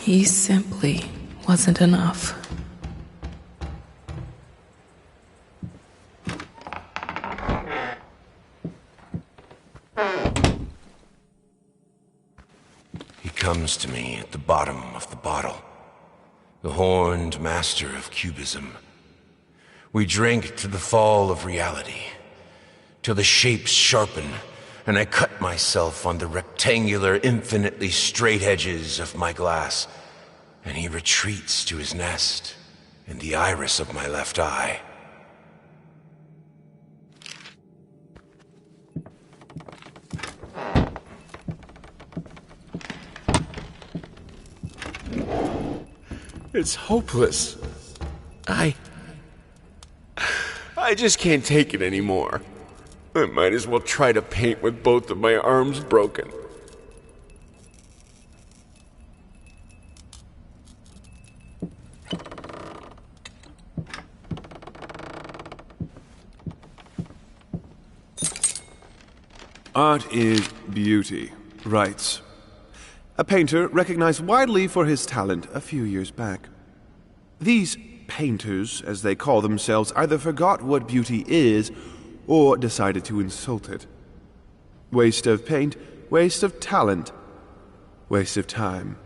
He simply wasn't enough. He comes to me at the bottom of the bottle, the horned master of cubism. We drink to the fall of reality, till the shapes sharpen, and I cut myself on the rectangular, infinitely straight edges of my glass, and he retreats to his nest in the iris of my left eye. It's hopeless. I just can't take it anymore. I might as well try to paint with both of my arms broken. Art is beauty, writes. A painter recognized widely for his talent a few years back. These painters, as they call themselves, either forgot what beauty is or decided to insult it. Waste of paint, waste of talent, waste of time.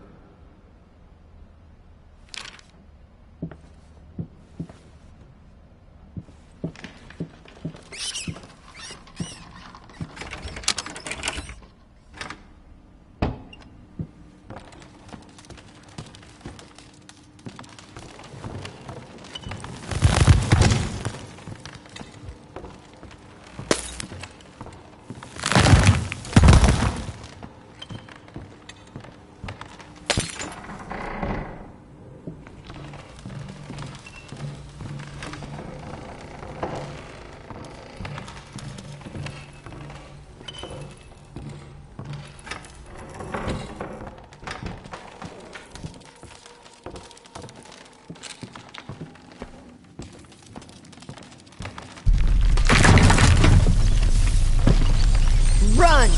Run!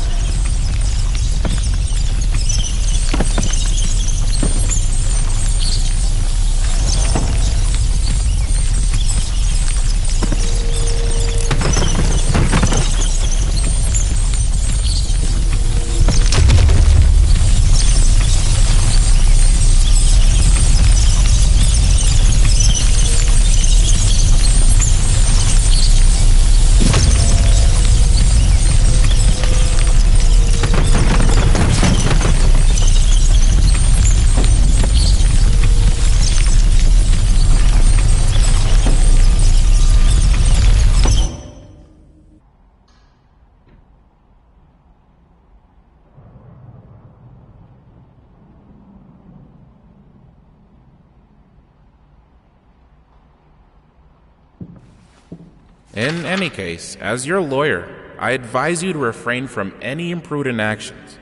In any case, as your lawyer, I advise you to refrain from any imprudent actions.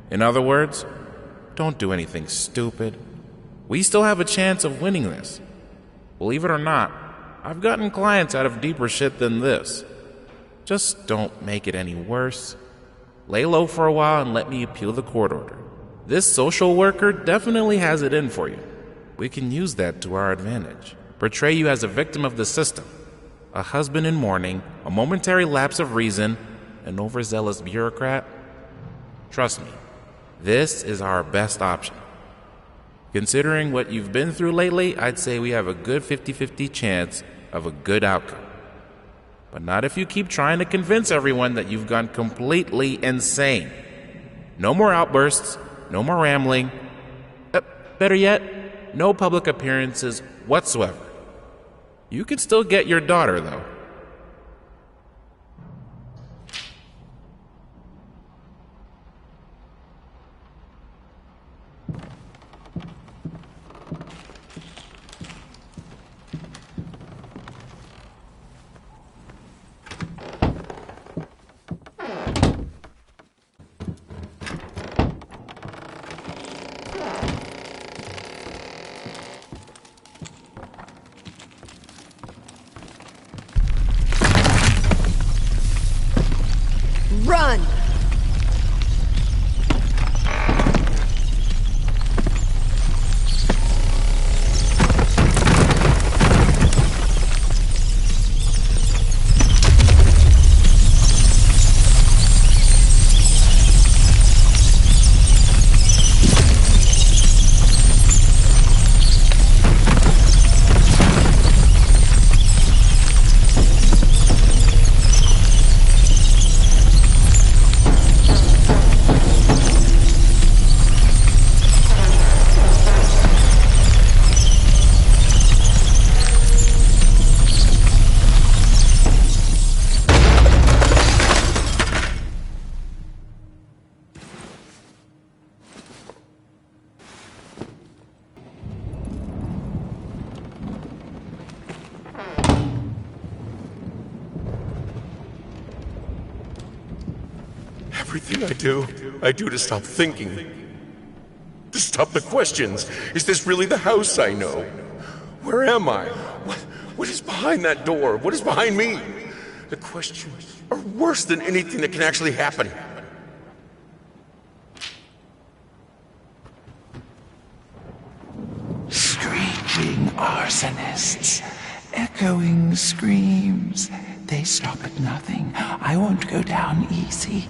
In other words, don't do anything stupid. We still have a chance of winning this. Believe it or not, I've gotten clients out of deeper shit than this. Just don't make it any worse. Lay low for a while and let me appeal the court order. This social worker definitely has it in for you. We can use that to our advantage. Portray you as a victim of the system, a husband in mourning, a momentary lapse of reason, an overzealous bureaucrat. Trust me, this is our best option. Considering what you've been through lately, I'd say we have a good 50-50 chance of a good outcome. But not if you keep trying to convince everyone that you've gone completely insane. No more outbursts, no more rambling. Better yet, no public appearances whatsoever. You can still get your daughter, though. Run! Everything I do to stop thinking. To stop the questions. Is this really the house I know? Where am I? What is behind that door? What is behind me? The questions are worse than anything that can actually happen. Screeching arsonists, echoing screams. They stop at nothing. I won't go down easy.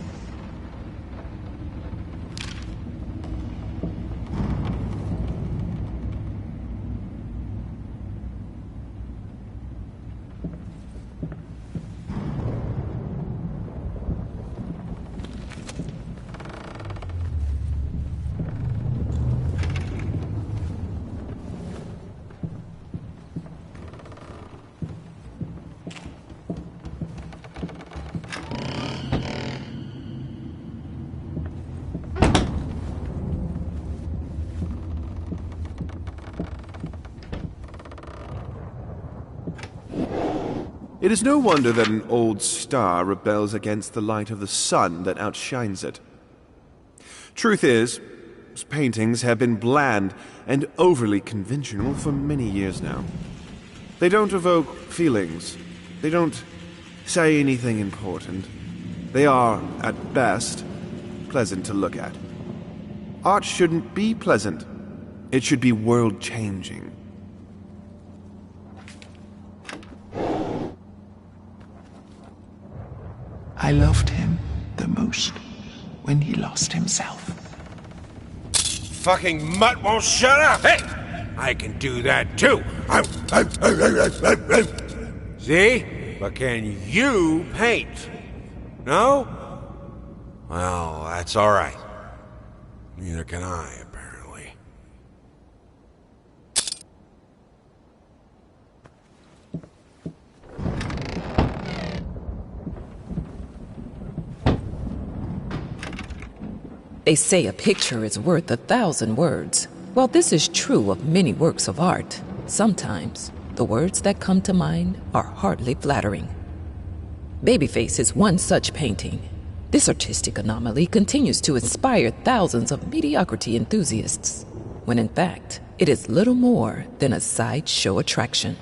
It is no wonder that an old star rebels against the light of the sun that outshines it. Truth is, his paintings have been bland and overly conventional for many years now. They don't evoke feelings. They don't say anything important. They are, at best, pleasant to look at. Art shouldn't be pleasant. It should be world-changing. I loved him the most when he lost himself. Fucking mutt won't shut up! Hey! I can do that too! See? But can you paint? No? Well, that's alright. Neither can I, apparently. They say a picture is worth 1,000 words. Well, this is true of many works of art. Sometimes, the words that come to mind are hardly flattering. Babyface is one such painting. This artistic anomaly continues to inspire thousands of mediocrity enthusiasts, when in fact, it is little more than a sideshow attraction.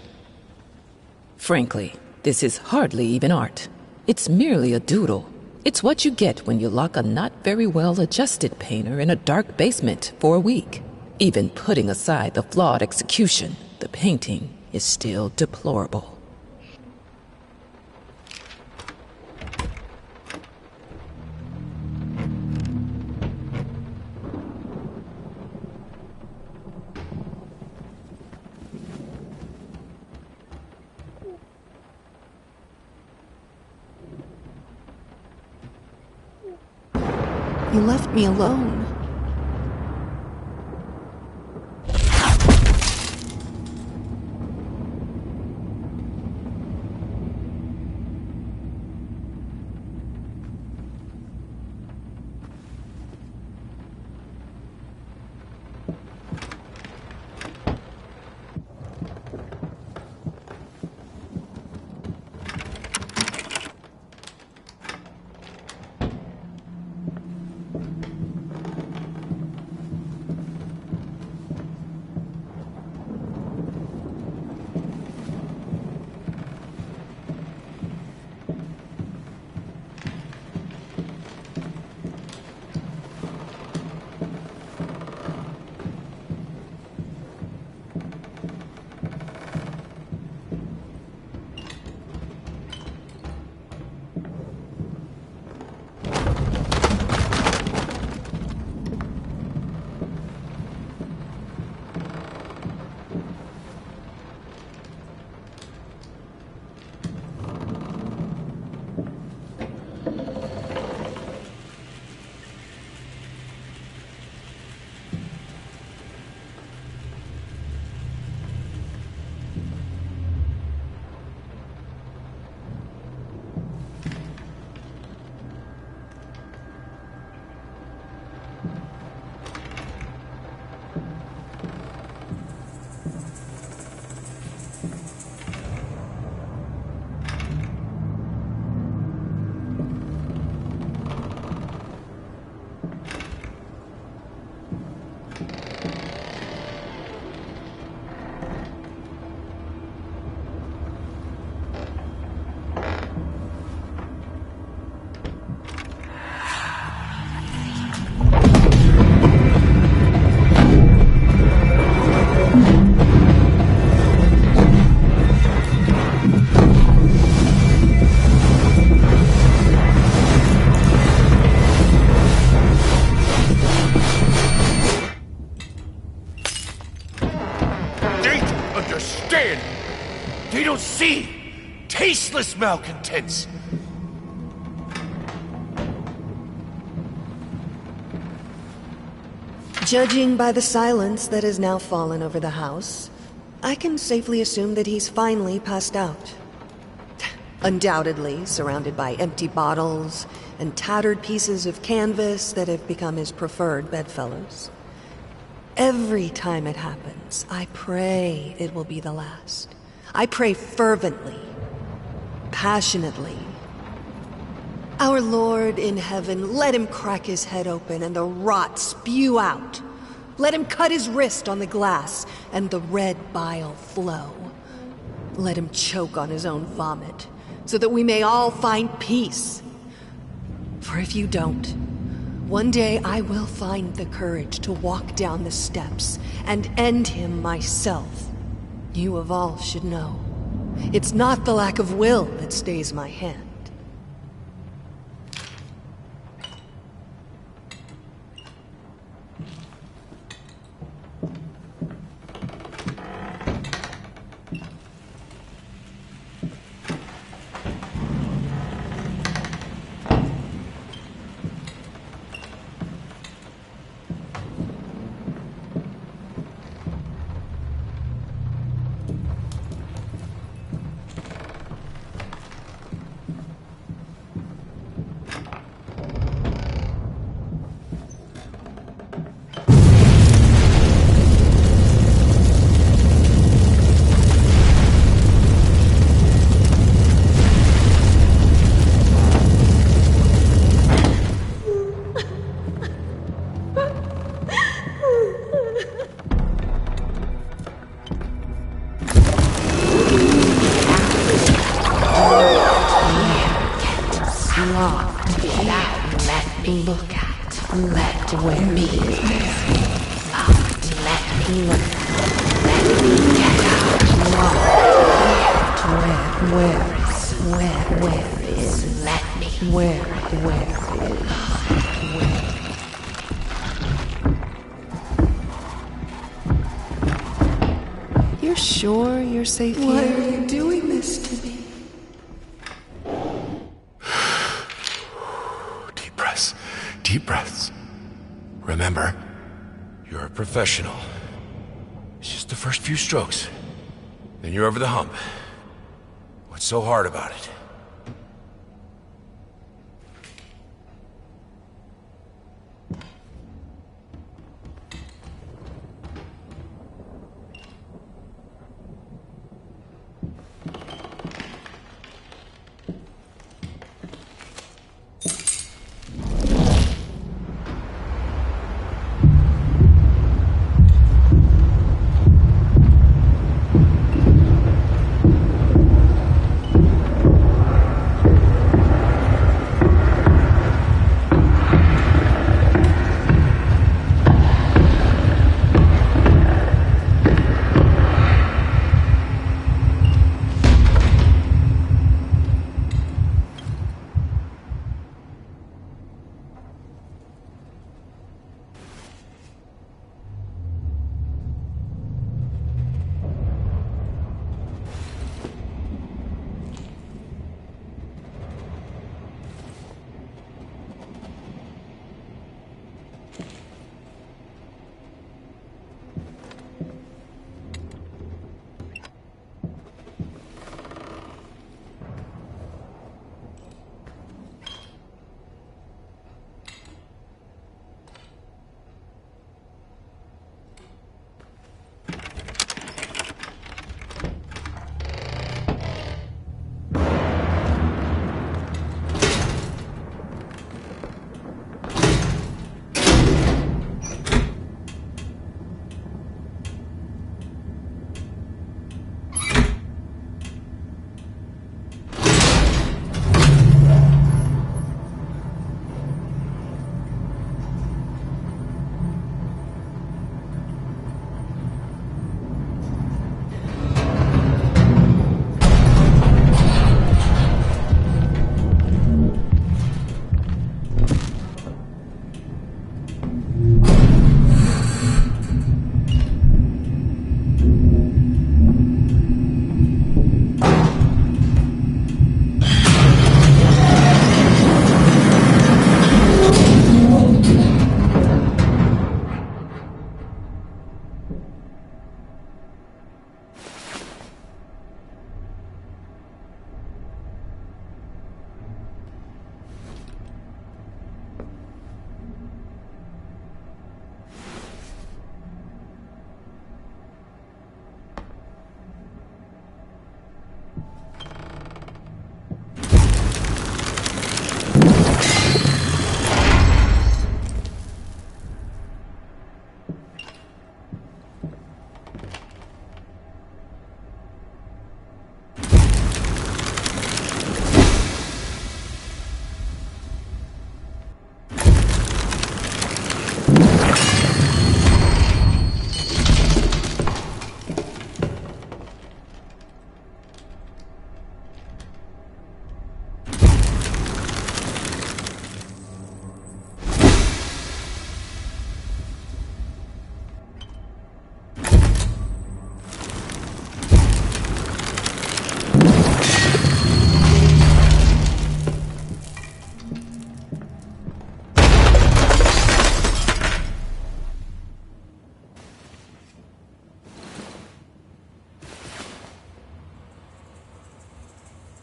Frankly, this is hardly even art. It's merely a doodle. It's what you get when you lock a not very well-adjusted painter in a dark basement for a week. Even putting aside the flawed execution, the painting is still deplorable. You left me alone. faceless malcontents! Judging by the silence that has now fallen over the house, I can safely assume that he's finally passed out. Undoubtedly surrounded by empty bottles and tattered pieces of canvas that have become his preferred bedfellows. Every time it happens, I pray it will be the last. I pray fervently, passionately. Our Lord in heaven, let him crack his head open and the rot spew out. Let him cut his wrist on the glass and the red bile flow. Let him choke on his own vomit, so that we may all find peace. For if you don't, one day I will find the courage to walk down the steps and end him myself. You of all should know. It's not the lack of will that stays my hand. Look at, let where me. Let me look at, let me get out. Where is, let me, where is. You're sure you're safe here? Why are you doing this to me? Deep breaths. Remember, you're a professional. It's just the first few strokes. Then you're over the hump. What's so hard about it?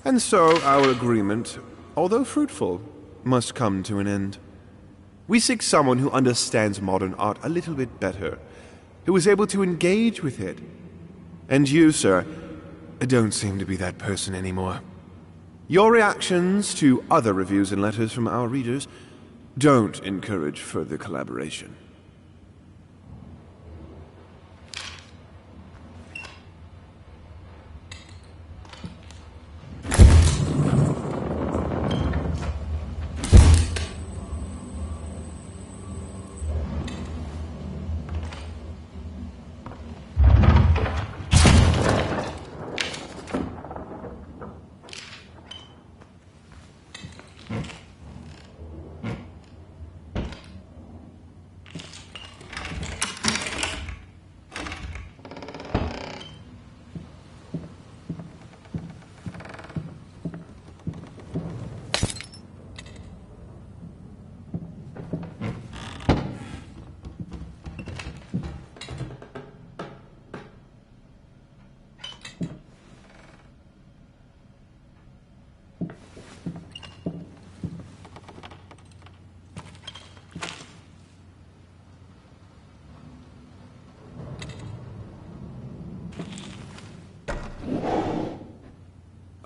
And so our agreement, although fruitful, must come to an end. We seek someone who understands modern art a little bit better, who is able to engage with it. And you, sir, don't seem to be that person anymore. Your reactions to other reviews and letters from our readers don't encourage further collaboration.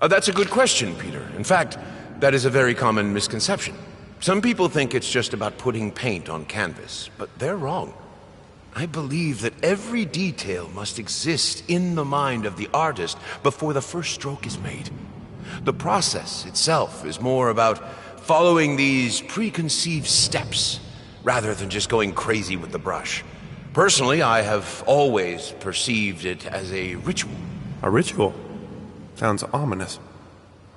That's a good question, Peter. In fact, that is a very common misconception. Some people think it's just about putting paint on canvas, but they're wrong. I believe that every detail must exist in the mind of the artist before the first stroke is made. The process itself is more about following these preconceived steps rather than just going crazy with the brush. Personally, I have always perceived it as a ritual. A ritual? Sounds ominous.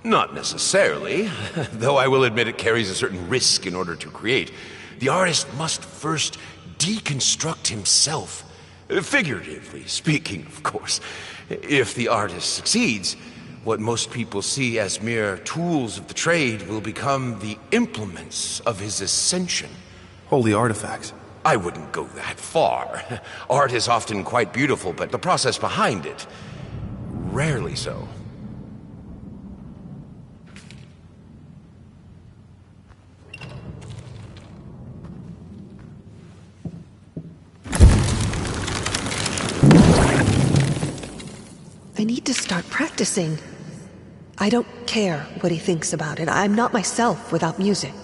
Not necessarily, though I will admit it carries a certain risk in order to create. The artist must first deconstruct himself, figuratively speaking, of course. If the artist succeeds, what most people see as mere tools of the trade will become the implements of his ascension. Holy artifacts. I wouldn't go that far. Art is often quite beautiful, but the process behind it, rarely so. I need to start practicing. I don't care what he thinks about it. I'm not myself without music.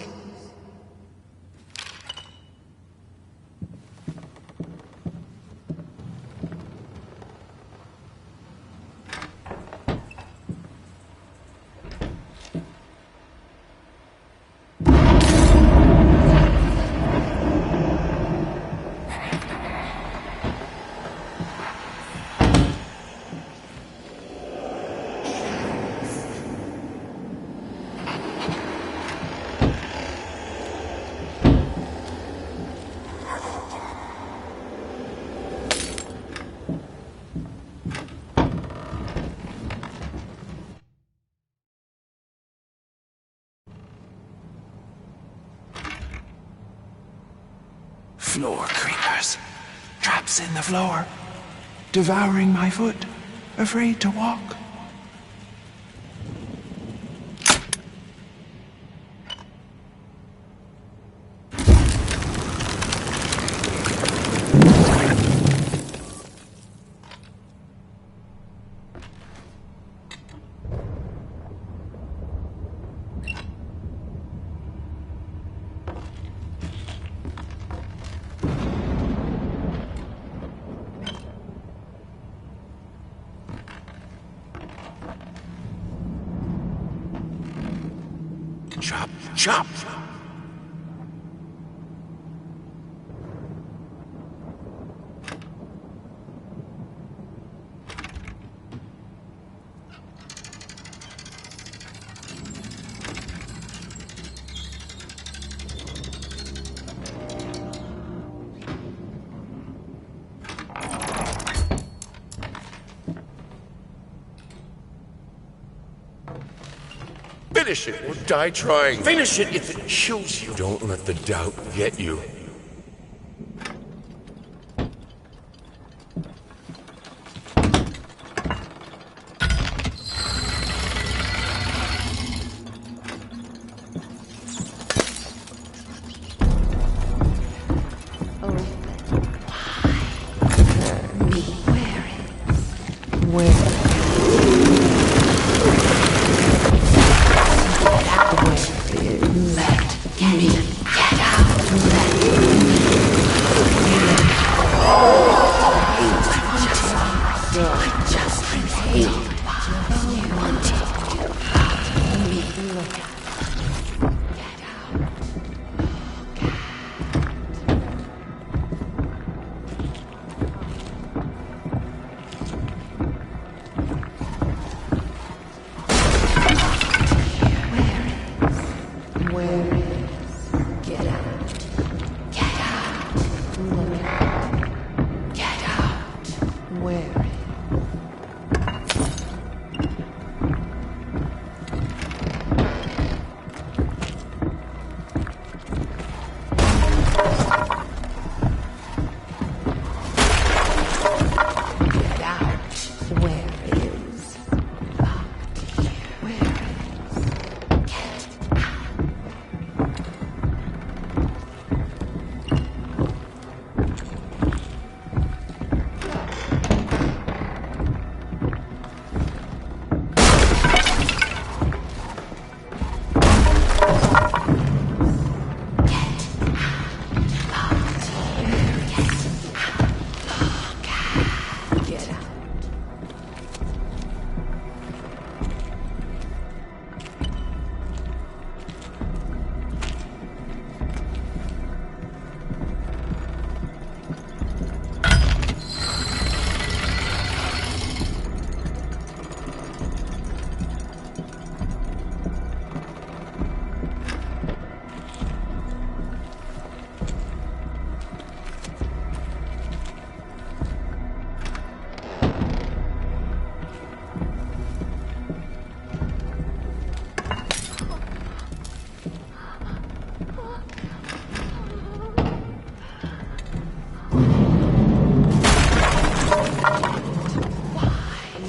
Floor creepers. Traps in the floor. Devouring my foot. Afraid to walk. Chop, chop! Finish it or die trying. Finish it if it kills you. Don't let the doubt get you. Where is? Get out. Get out. Look out. Get out. Where is? Get out. Where is?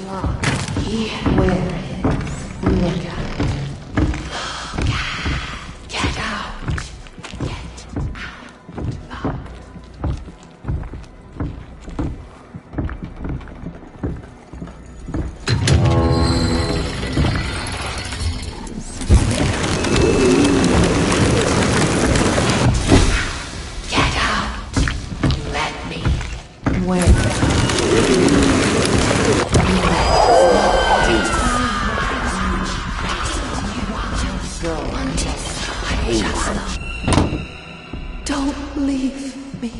Locked here. Where is? Get out. Get out. Where is? Look out. Get out. Get out. Get out. Let me. Where? Don't leave me.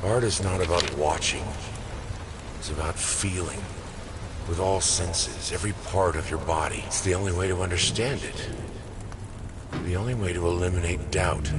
Art is not about watching. It's about feeling. With all senses, every part of your body. It's the only way to understand it. The only way to eliminate doubt.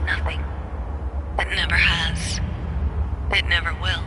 nothing. It never has. It never will.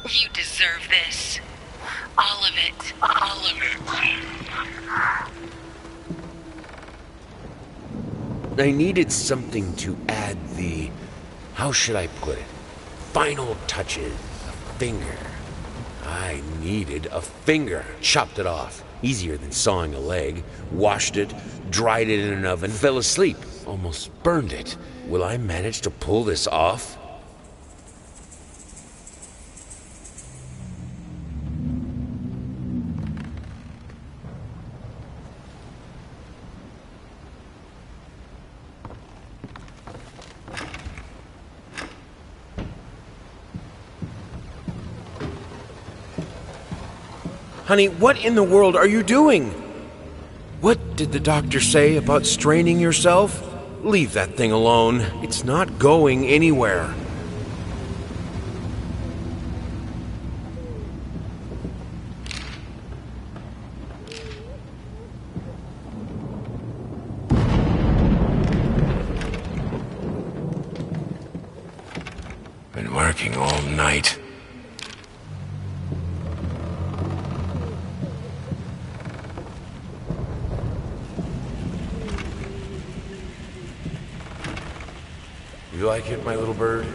You deserve this. All of it. All of it. I needed something to add the, how should I put it, final touches. A finger. I needed a finger. Chopped it off. Easier than sawing a leg. Washed it, dried it in an oven, fell asleep. Almost burned it. Will I manage to pull this off? Honey, what in the world are you doing? What did the doctor say about straining yourself? Leave that thing alone. It's not going anywhere. Been working all night. You like it, my little bird?